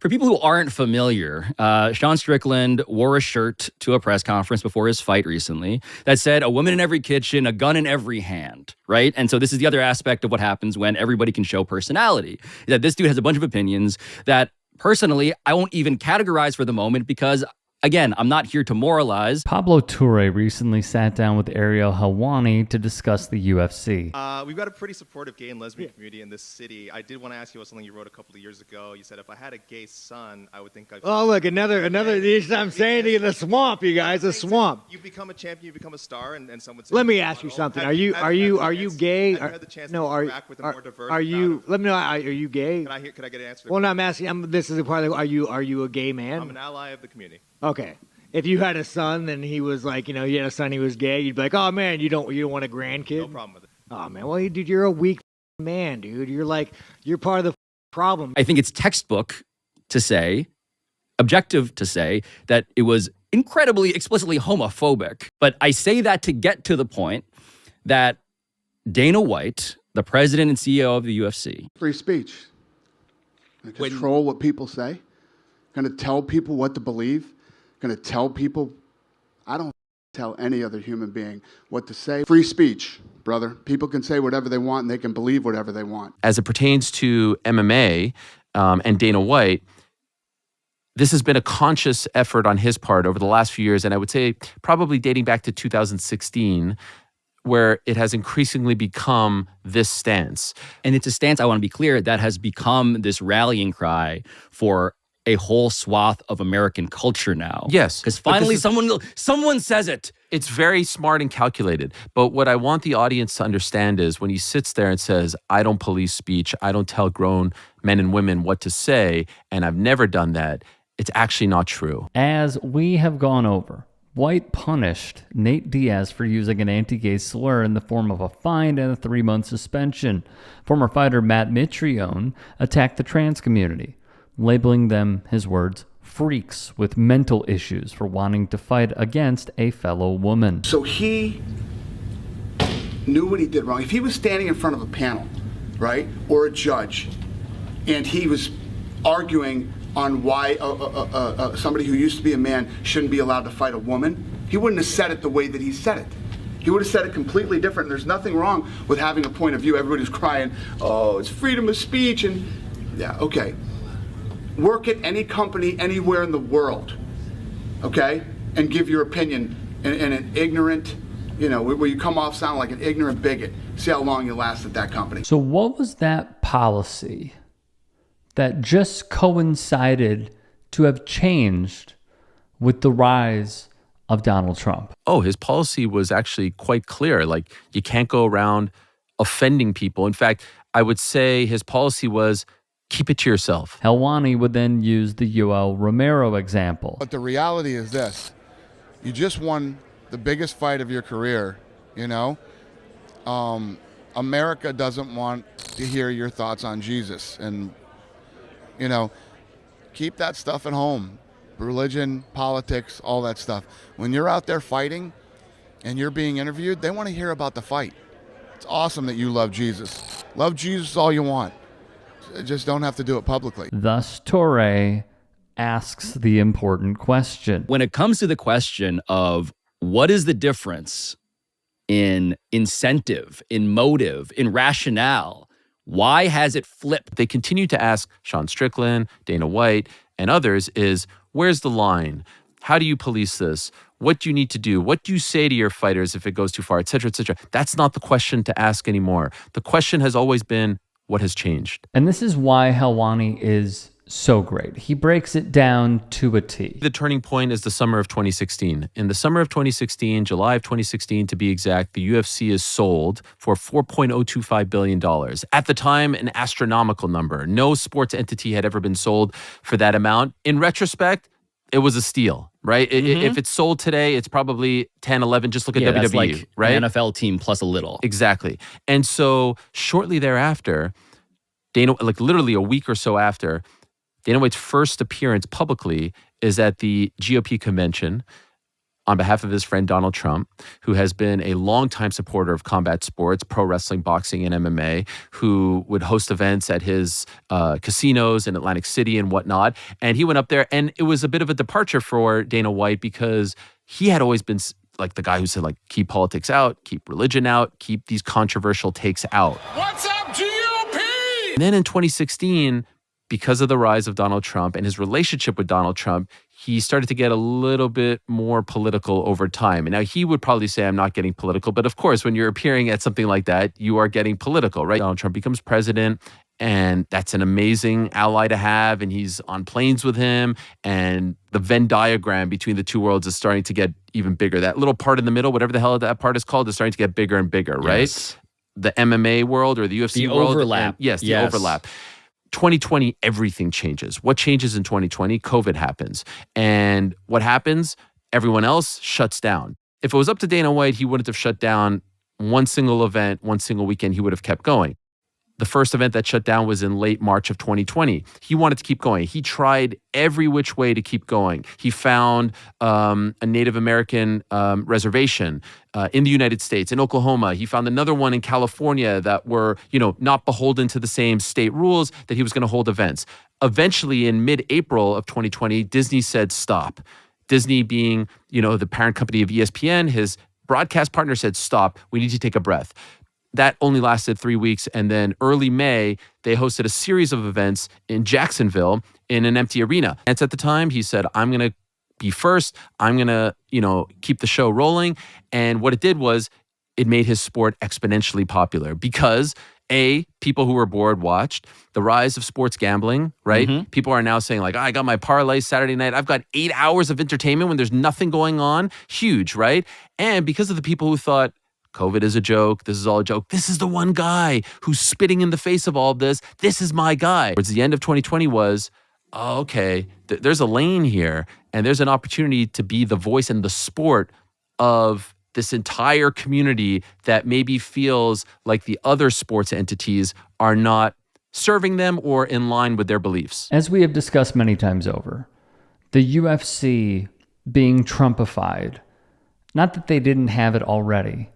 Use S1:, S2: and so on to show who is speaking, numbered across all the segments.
S1: For people who aren't familiar, Sean Strickland wore a shirt to a press conference before his fight recently that said, "A woman in every kitchen, a gun in every hand," right? And so this is the other aspect of what happens when everybody can show personality. That this dude has a bunch of opinions that personally I won't even categorize for the moment because, again, I'm not here to moralize.
S2: Pablo Torre recently sat down with Ariel Helwani to discuss the UFC.
S3: We've got a pretty supportive gay and lesbian community in this city. I did want to ask you about something you wrote a couple of years ago. You said, if I had a gay son, I would think I'd...
S4: Oh, look, another. I'm saying to you, the swamp, you guys, the swamp.
S3: You become a champion, you become a star, and someone says...
S4: Let me ask you something. Are you gay?
S3: Have you had the chance to interact with a more diverse...
S4: Are you... Let me know, are you gay?
S3: Could I get an answer?
S4: Well, no, I'm asking, this is a part of, are you a gay man?
S3: I'm an ally of the community.
S4: Okay. If you had a son and he was like, you had a son, he was gay, you'd be like, oh man, you don't want a grandkid?
S3: No problem with it.
S4: Oh man, well, dude, you're a weak man, dude. You're part of the problem.
S1: I think it's textbook to say, objective to say, that it was incredibly explicitly homophobic. But I say that to get to the point that Dana White, the president and CEO of the UFC...
S5: Free speech. Control what people say. Going to tell people what to believe. Going to tell people, I don't tell any other human being what to say. Free speech, brother. People can say whatever they want and they can believe whatever they want.
S6: As it pertains to MMA and Dana White, this has been a conscious effort on his part over the last few years, and I would say probably dating back to 2016, where it has increasingly become this stance.
S1: And it's a stance, I want to be clear, that has become this rallying cry for a whole swath of American culture now.
S6: Yes.
S1: Because finally someone says it.
S6: It's very smart and calculated. But what I want the audience to understand is when he sits there and says, I don't police speech, I don't tell grown men and women what to say, and I've never done that, it's actually not true.
S2: As we have gone over, White punished Nate Diaz for using an anti-gay slur in the form of a fine and a 3-month suspension. Former fighter Matt Mitrione attacked the trans community, labeling them, his words, freaks with mental issues for wanting to fight against a fellow woman.
S5: So he knew what he did wrong. If he was standing in front of a panel, right, or a judge, and he was arguing on why somebody who used to be a man shouldn't be allowed to fight a woman, he wouldn't have said it the way that he said it. He would have said it completely different. There's nothing wrong with having a point of view. Everybody's crying, oh, it's freedom of speech, and yeah, okay. Work at any company anywhere in the world, okay, and give your opinion in an ignorant, where you come off sounding like an ignorant bigot. See how long you last at that company.
S2: So what was that policy that just coincided to have changed with the rise of Donald Trump?
S6: Oh, his policy was actually quite clear. Like, you can't go around offending people. In fact, I would say his policy was, keep it to yourself.
S2: Helwani would then use the Yoel Romero example.
S7: But the reality is this. You just won the biggest fight of your career, America doesn't want to hear your thoughts on Jesus. And, keep that stuff at home. Religion, politics, all that stuff. When you're out there fighting and you're being interviewed, they want to hear about the fight. It's awesome that you love Jesus. Love Jesus all you want. Just don't have to do it publicly.
S2: Thus, Torre asks the important question.
S1: When it comes to the question of what is the difference in incentive, in motive, in rationale, why has it flipped?
S6: They continue to ask Sean Strickland, Dana White, and others is, where's the line? How do you police this? What do you need to do? What do you say to your fighters if it goes too far, et cetera, et cetera? That's not the question to ask anymore. The question has always been, what has changed?
S2: And this is why Helwani is so great. He breaks it down to a T.
S6: The turning point is the summer of 2016. In the summer of 2016, July of 2016 to be exact, the UFC is sold for $4.025 billion. At the time, an astronomical number. No sports entity had ever been sold for that amount. In retrospect, it was a steal, right? Mm-hmm. If it's sold today, it's probably 10, 11. Just look at WWE,
S1: that's like
S6: right?
S1: An NFL team plus a little.
S6: Exactly. And so shortly thereafter, literally a week or so after, Dana White's first appearance publicly is at the GOP convention on behalf of his friend Donald Trump, who has been a longtime supporter of combat sports, pro wrestling, boxing, and MMA, who would host events at his casinos in Atlantic City and whatnot. And he went up there, and it was a bit of a departure for Dana White because he had always been like the guy who said, like, keep politics out, keep religion out, keep these controversial takes out.
S8: What's up, GOP?
S6: And then in 2016, because of the rise of Donald Trump and his relationship with Donald Trump, he started to get a little bit more political over time. And now he would probably say, I'm not getting political. But of course, when you're appearing at something like that, you are getting political, right? Donald Trump becomes president, and that's an amazing ally to have. And he's on planes with him. And the Venn diagram between the two worlds is starting to get even bigger. That little part in the middle, whatever the hell that part is called, is starting to get bigger and bigger, right?
S1: Yes.
S6: The MMA world or the UFC
S1: The
S6: world.
S1: overlap.
S6: Yes, the
S1: Yes.
S6: overlap. 2020, everything changes. What changes in 2020? COVID happens. And what happens? Everyone else shuts down. If it was up to Dana White, he wouldn't have shut down one single event, one single weekend. He would have kept going. The first event that shut down was in late March of 2020. He wanted to keep going. He tried every which way to keep going. He found a Native American reservation in the United States, in Oklahoma. He found another one in California that were, not beholden to the same state rules, that he was going to hold events. Eventually, in mid-April of 2020, Disney said stop. Disney being, the parent company of ESPN, his broadcast partner said stop. We need to take a breath. That only lasted 3 weeks. And then early May, they hosted a series of events in Jacksonville in an empty arena. And at the time, he said, I'm going to be first. I'm going to, keep the show rolling. And what it did was it made his sport exponentially popular because people who were bored watched. The rise of sports gambling, right?
S1: Mm-hmm.
S6: People are now saying like, I got my parlay Saturday night. I've got 8 hours of entertainment when there's nothing going on. Huge, right? And because of the people who thought, COVID is a joke. This is all a joke. This is the one guy who's spitting in the face of all of this. This is my guy. Towards the end of 2020 was, okay, there's a lane here and there's an opportunity to be the voice and the sport of this entire community that maybe feels like the other sports entities are not serving them or in line with their beliefs.
S2: As we have discussed many times over, the UFC being Trumpified, not that they didn't have it already,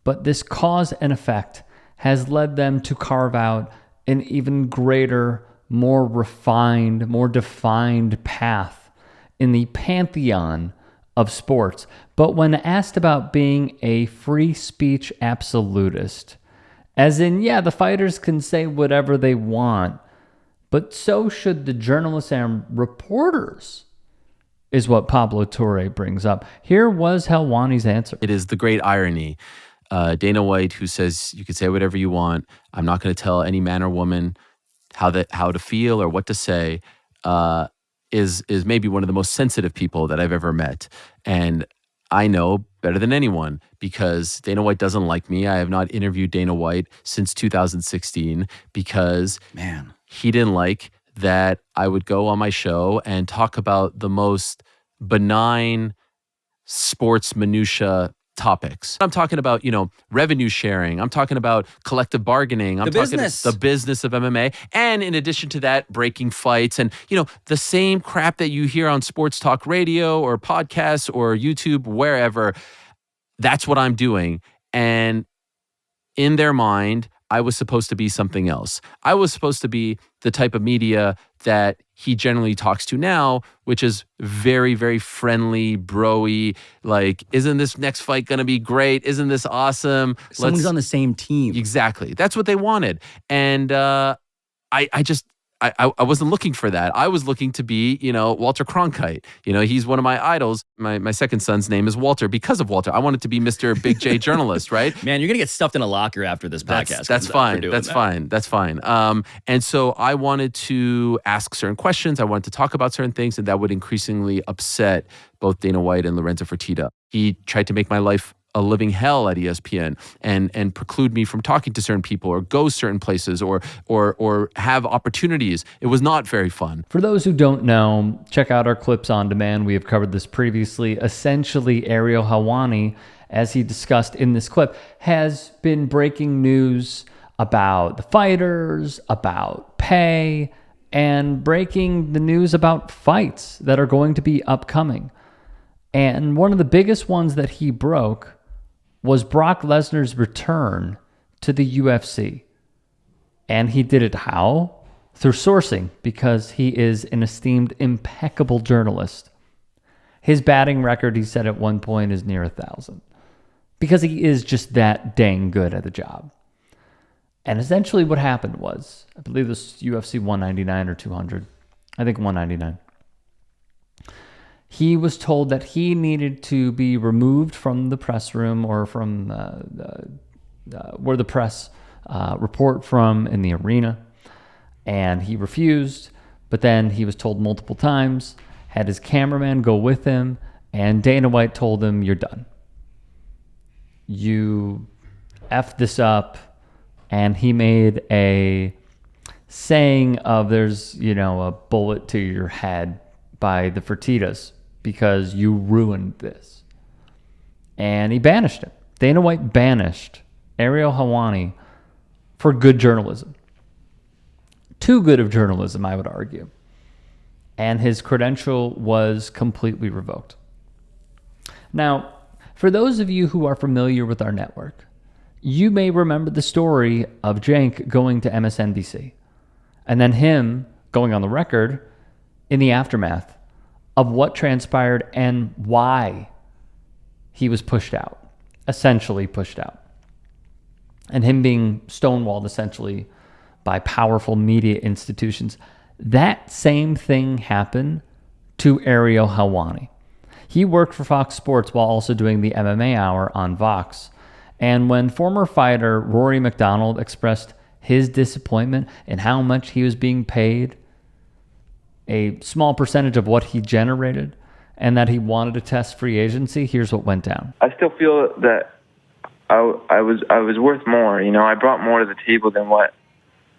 S2: but this cause and effect has led them to carve out an even greater, more refined, more defined path in the pantheon of sports. But when asked about being a free speech absolutist, as in, the fighters can say whatever they want, but so should the journalists and reporters, is what Pablo Torre brings up. Here was Helwani's answer.
S6: It is the great irony. Dana White, who says you can say whatever you want, I'm not going to tell any man or woman how to feel or what to say, is maybe one of the most sensitive people that I've ever met. And I know better than anyone because Dana White doesn't like me. I have not interviewed Dana White since 2016 because he didn't like that I would go on my show and talk about the most benign sports minutia topics. I'm talking about, revenue sharing. I'm talking about collective bargaining. I'm talking the business of MMA. And in addition to that, breaking fights and, the same crap that you hear on sports talk radio or podcasts or YouTube, wherever. That's what I'm doing. And in their mind, I was supposed to be something else. I was supposed to be the type of media that he generally talks to now, which is very, very friendly, bro-y, like, isn't this next fight going to be great? Isn't this awesome?
S1: Someone's on the same team.
S6: Exactly. That's what they wanted. And I wasn't looking for that. I was looking to be, Walter Cronkite. He's one of my idols. My second son's name is Walter because of Walter. I wanted to be Mr. Big J journalist, right?
S1: Man, you're going to get stuffed in a locker after this podcast.
S6: That's fine. That's fine. And so I wanted to ask certain questions. I wanted to talk about certain things, and that would increasingly upset both Dana White and Lorenzo Fertitta. He tried to make my life a living hell at ESPN and preclude me from talking to certain people or go certain places or have opportunities. It was not very fun.
S2: For those who don't know, check out our clips on demand. We have covered this previously. Essentially, Ariel Helwani, as he discussed in this clip, has been breaking news about the fighters, about pay, and breaking the news about fights that are going to be upcoming. And one of the biggest ones that he broke was Brock Lesnar's return to the UFC. And he did it how? Through sourcing, because he is an esteemed, impeccable journalist. His batting record, he said at one point, is near 1,000. Because he is just that dang good at the job. And essentially what happened was, I believe this UFC 199 or 200, I think 199. He was told that he needed to be removed from the press room or from where the press report from in the arena. And he refused, but then he was told multiple times, had his cameraman go with him, and Dana White told him, "You're done. You effed this up." And he made a saying of there's, a bullet to your head by the Fertittas because you ruined this. And he banished him. Dana White banished Ariel Helwani for good journalism. Too good of journalism, I would argue. And his credential was completely revoked. Now, for those of you who are familiar with our network, you may remember the story of Cenk going to MSNBC and then him going on the record in the aftermath of what transpired and why he was pushed out, essentially pushed out, and him being stonewalled essentially by powerful media institutions. That same thing happened to Ariel Helwani. He worked for Fox Sports while also doing the MMA Hour on Vox. And when former fighter Rory McDonald expressed his disappointment in how much he was being paid, a small percentage of what he generated, and that he wanted to test free agency, here's what went down.
S9: I still feel that I was worth more. I brought more to the table than what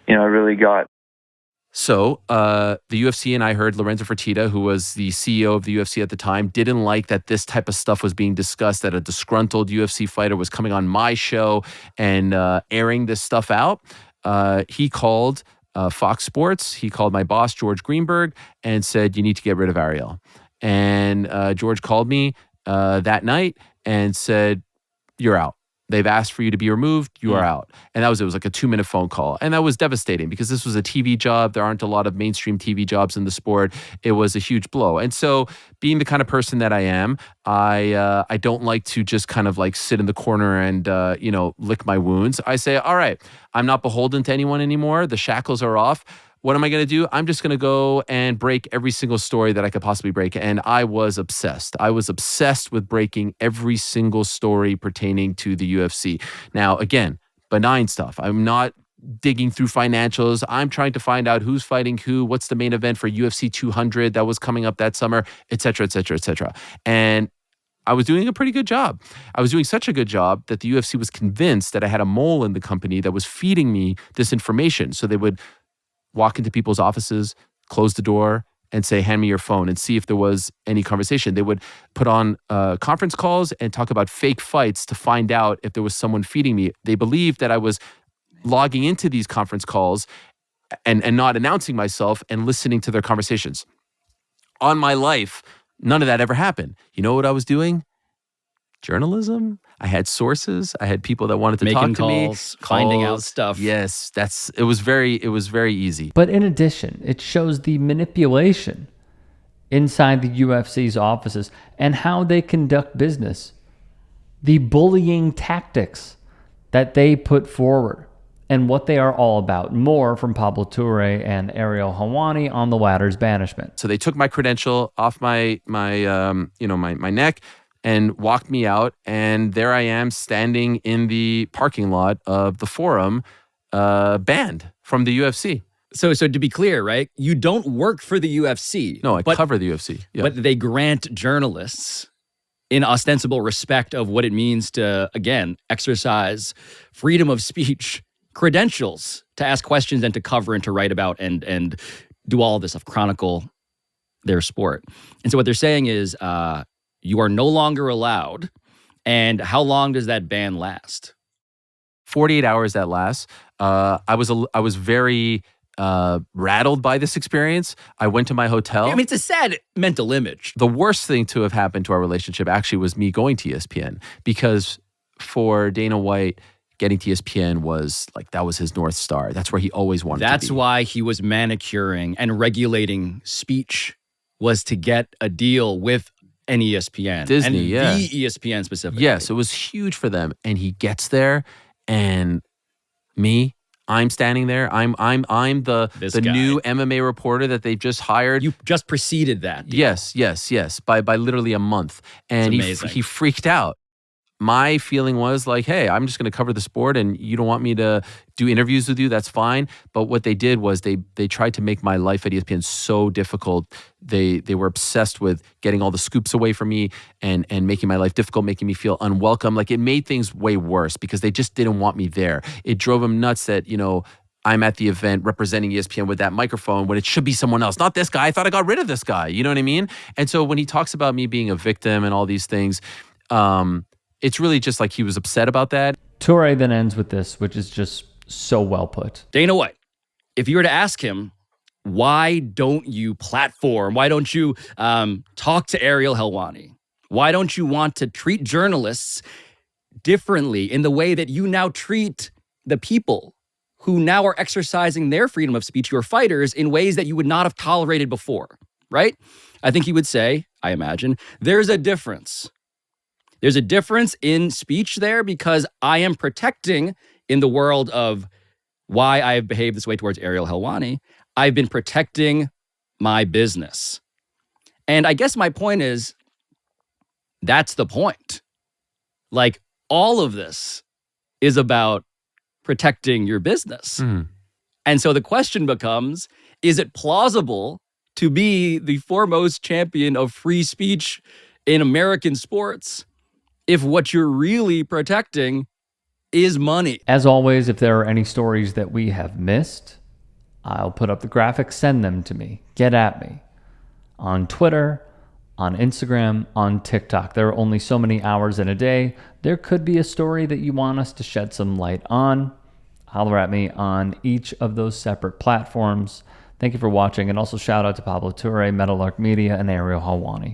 S9: I really got.
S6: So the UFC, and I heard Lorenzo Fertitta, who was the CEO of the UFC at the time, didn't like that this type of stuff was being discussed, that a disgruntled UFC fighter was coming on my show and airing this stuff out. He called Fox Sports. He called my boss, George Greenberg, and said, "You need to get rid of Ariel." And George called me that night and said, "You're out. They've asked for you to be removed. You are out." And it was like a 2-minute phone call. And that was devastating because this was a TV job. There aren't a lot of mainstream TV jobs in the sport. It was a huge blow. And so being the kind of person that I am, I don't like to just kind of like sit in the corner and, lick my wounds. I say, all right, I'm not beholden to anyone anymore. The shackles are off. What am I going to do? I'm just going to go and break every single story that I could possibly break. And I was obsessed. I was obsessed with breaking every single story pertaining to the UFC. Now, again, benign stuff. I'm not digging through financials. I'm trying to find out who's fighting who, what's the main event for UFC 200 that was coming up that summer, et cetera, et cetera, et cetera. And I was doing a pretty good job. I was doing such a good job that the UFC was convinced that I had a mole in the company that was feeding me this information. So they would walk into people's offices, close the door, and say, "Hand me your phone," and see if there was any conversation. They would put on conference calls and talk about fake fights to find out if there was someone feeding me. They believed that I was logging into these conference calls and not announcing myself and listening to their conversations. On my life, none of that ever happened. You know what I was doing? Journalism. I had sources. I had people that wanted to
S1: Making
S6: talk to me.
S1: calls, finding out stuff.
S6: Yes, it was very easy.
S2: But in addition, it shows the manipulation inside the UFC's offices and how they conduct business. The bullying tactics that they put forward and what they are all about. More from Pablo Torre and Ariel Helwani on the latter's banishment.
S6: So they took my credential off my neck and walked me out, and there I am standing in the parking lot of the Forum, banned from the UFC.
S1: So to be clear, right? You don't work for the UFC.
S6: No, I cover the UFC. Yeah.
S1: But they grant journalists in ostensible respect of what it means to, again, exercise freedom of speech, credentials to ask questions and to cover and to write about and do all of this stuff, chronicle their sport. And so what they're saying is, you are no longer allowed. And how long does that ban last?
S6: 48 hours that lasts. I was very rattled by this experience. I went to my hotel.
S1: I mean, it's a sad mental image.
S6: The worst thing to have happened to our relationship actually was me going to ESPN, because for Dana White, getting to ESPN was like, that was his North Star. That's where he always wanted to be.
S1: That's why he was manicuring and regulating speech, was to get a deal with an ESPN.
S6: Disney,
S1: and
S6: yeah.
S1: the ESPN specifically.
S6: Yes, it was huge for them. And he gets there, and I'm standing there. I'm the
S1: guy.
S6: new MMA reporter that they've just hired.
S1: You just preceded that deal.
S6: Yes. By literally a month. And
S1: amazing.
S6: he freaked out. My feeling was like, hey, I'm just going to cover the sport, and you don't want me to do interviews with you, that's fine. But what they did was they tried to make my life at ESPN so difficult. They were obsessed with getting all the scoops away from me and making my life difficult, making me feel unwelcome. Like, it made things way worse because they just didn't want me there. It drove them nuts that, I'm at the event representing ESPN with that microphone when it should be someone else, not this guy. I thought I got rid of this guy. You know what I mean? And so when he talks about me being a victim and all these things, it's really just like he was upset about that.
S2: Torre then ends with this, which is just so well put.
S1: Dana White, if you were to ask him, why don't you platform? Why don't you talk to Ariel Helwani? Why don't you want to treat journalists differently in the way that you now treat the people who now are exercising their freedom of speech, your fighters, in ways that you would not have tolerated before, right? I think he would say, I imagine, there's a difference. There's a difference in speech there, because I am protecting, in the world of why I have behaved this way towards Ariel Helwani, I've been protecting my business. And I guess my point is, that's the point. Like, all of this is about protecting your business. And so the question becomes, is it plausible to be the foremost champion of free speech in American sports if what you're really protecting is money?
S2: As always, if there are any stories that we have missed, I'll put up the graphics, send them to me, get at me. On Twitter, on Instagram, on TikTok. There are only so many hours in a day. There could be a story that you want us to shed some light on. Holler at me on each of those separate platforms. Thank you for watching, and also shout out to Pablo Torre, Meadowlark Media, and Ariel Helwani.